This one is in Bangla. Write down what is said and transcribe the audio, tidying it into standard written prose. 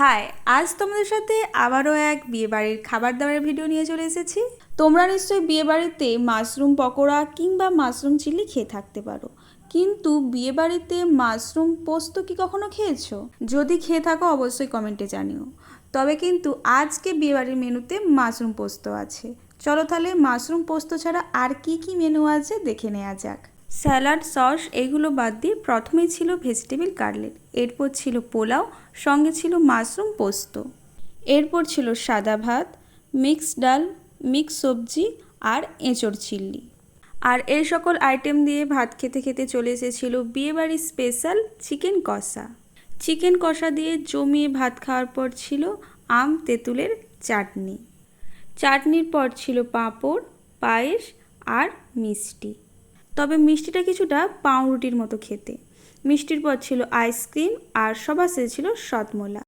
হাই, আজ তোমাদের সাথে আবারও এক বিয়েবাড়ির খাবার দাবারের ভিডিও নিয়ে চলে এসেছি। তোমরা নিশ্চয়ই বিয়েবাড়িতে মাশরুম পকোড়া কিংবা মাশরুম চিলি খেয়ে থাকতে পারো, কিন্তু বিয়েবাড়িতে মাশরুম পোস্ত কি কখনো খেয়েছো? যদি খেয়ে থাকো অবশ্যই কমেন্টে জানিও। তবে কিন্তু আজকে বিয়েবাড়ির মেনুতে মাশরুম পোস্ত আছে। চলো তাহলে মাশরুম পোস্ত ছাড়া আর কি কি মেনু আছে দেখে নেওয়া যাক। স্যালাড, সস এগুলো বাদ দিয়ে প্রথমেই ছিল ভেজিটেবল কাটলেট, এরপর ছিল পোলাও, সঙ্গে ছিল মাশরুম পোস্ত, এরপর ছিল সাদা ভাত, মিক্সড ডাল, মিক্স সবজি আর এঁচোড় চিল্লি। আর এই সকল আইটেম দিয়ে ভাত খেতে খেতে চলে এসেছিল বিয়েবাড়ির স্পেশাল চিকেন কষা। চিকেন কষা দিয়ে জমিয়ে ভাত খাওয়ার পর ছিল আম তেঁতুলের চাটনি। চাটনির পর ছিল পাঁপড়, পায়েস আর মিষ্টি। তবে মিষ্টিটা কিছুটা পাউরুটির মতো খেতে। মিষ্টির পর ছিল আইসক্রিম আর সবার শেষে ছিল সতমোলা।